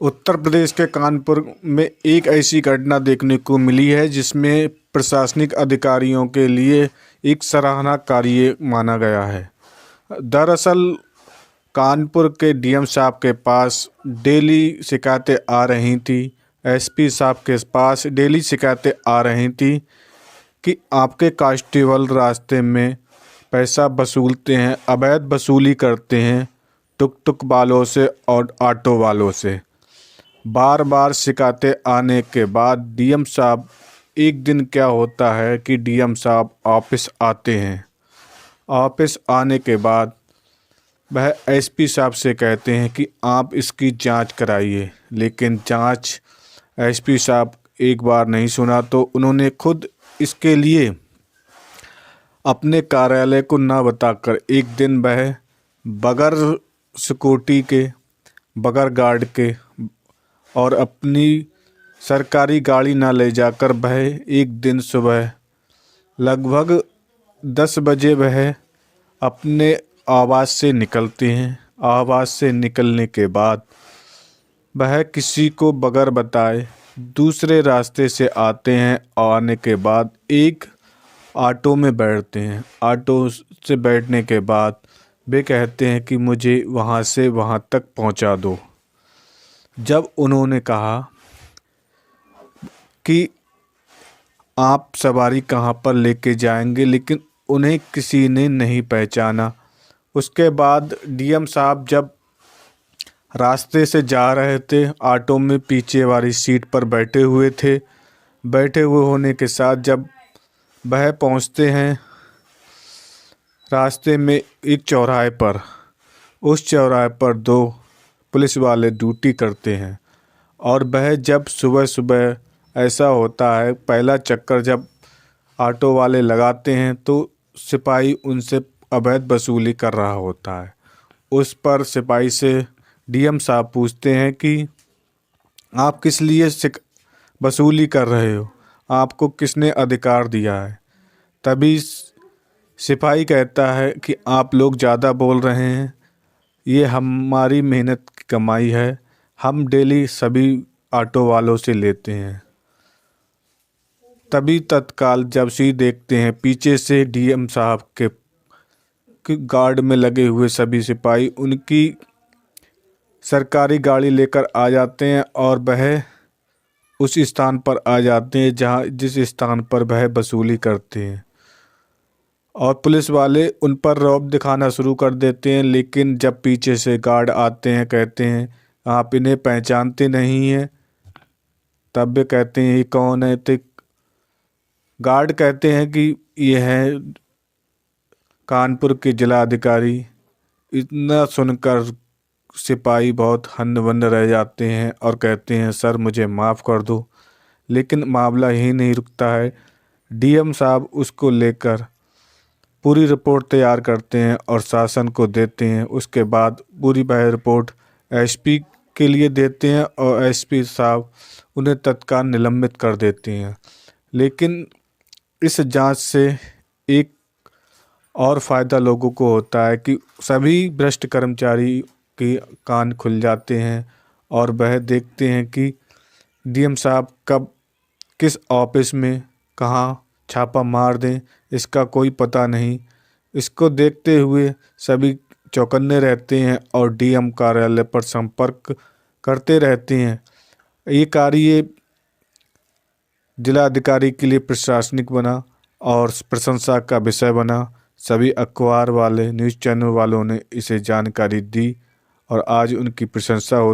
उत्तर प्रदेश के कानपुर में एक ऐसी घटना देखने को मिली है जिसमें प्रशासनिक अधिकारियों के लिए एक सराहना कार्य माना गया है। दरअसल कानपुर के डीएम साहब के पास डेली शिकायतें आ रही थी, एसपी साहब के पास डेली शिकायतें आ रही थी कि आपके कांस्टेबल रास्ते में पैसा वसूलते हैं, अवैध वसूली करते हैं टुक टुक वालों से और ऑटो वालों से। बार बार शिकायतें आने के बाद डीएम साहब, एक दिन क्या होता है कि डीएम साहब ऑफिस आते हैं। ऑफिस आने के बाद वह एसपी साहब से कहते हैं कि आप इसकी जांच कराइए, लेकिन जांच एसपी साहब एक बार नहीं सुना तो उन्होंने खुद इसके लिए अपने कार्यालय को ना बताकर एक दिन वह बगैर सिक्योरिटी के, बगैर गार्ड के और अपनी सरकारी गाड़ी ना ले जाकर वह एक दिन सुबह लगभग 10 बजे वह अपने आवास से निकलते हैं। आवास से निकलने के बाद वह किसी को बगैर बताए दूसरे रास्ते से आते हैं। आने के बाद एक ऑटो में बैठते हैं। ऑटो से बैठने के बाद वे कहते हैं कि मुझे वहाँ से वहाँ तक पहुँचा दो। जब उन्होंने कहा कि आप सवारी कहाँ पर लेके जाएंगे, लेकिन उन्हें किसी ने नहीं पहचाना। उसके बाद डीएम साहब जब रास्ते से जा रहे थे, ऑटो में पीछे वाली सीट पर बैठे हुए थे। बैठे हुए होने के साथ जब वह पहुंचते हैं रास्ते में एक चौराहे पर, उस चौराहे पर 2 पुलिस वाले ड्यूटी करते हैं। और वह जब सुबह सुबह ऐसा होता है, पहला चक्कर जब ऑटो वाले लगाते हैं तो सिपाही उनसे अवैध वसूली कर रहा होता है। उस पर सिपाही से डीएम साहब पूछते हैं कि आप किस लिए वसूली कर रहे हो, आपको किसने अधिकार दिया है। तभी सिपाही कहता है कि आप लोग ज़्यादा बोल रहे हैं, ये हमारी मेहनत की कमाई है, हम डेली सभी ऑटो वालों से लेते हैं। तभी तत्काल जब सी देखते हैं पीछे से डीएम साहब के गार्ड में लगे हुए सभी सिपाही उनकी सरकारी गाड़ी लेकर आ जाते हैं और वह उस स्थान पर आ जाते हैं जिस स्थान पर वह वसूली करते हैं। और पुलिस वाले उन पर रौब दिखाना शुरू कर देते हैं। लेकिन जब पीछे से गार्ड आते हैं, कहते हैं आप इन्हें पहचानते नहीं हैं, तब वे कहते हैं ये कौन है। तो गार्ड कहते हैं कि ये है कानपुर के जिला अधिकारी। इतना सुनकर सिपाही बहुत हन्न-बन्न रह जाते हैं और कहते हैं सर मुझे माफ़ कर दो। लेकिन मामला यही नहीं रुकता है। डीएम साहब उसको लेकर पूरी रिपोर्ट तैयार करते हैं और शासन को देते हैं। उसके बाद पूरी वह रिपोर्ट एसपी के लिए देते हैं और एसपी साहब उन्हें तत्काल निलंबित कर देते हैं। लेकिन इस जांच से एक और फ़ायदा लोगों को होता है कि सभी भ्रष्ट कर्मचारी के कान खुल जाते हैं और वह देखते हैं कि डीएम साहब कब किस ऑफिस में कहाँ छापा मार दें, इसका कोई पता नहीं। इसको देखते हुए सभी चौकन्ने रहते हैं और डीएम कार्यालय पर संपर्क करते रहते हैं। ये कार्य जिलाधिकारी के लिए प्रशासनिक बना और प्रशंसा का विषय बना। सभी अखबार वाले, न्यूज़ चैनल वालों ने इसे जानकारी दी और आज उनकी प्रशंसा होती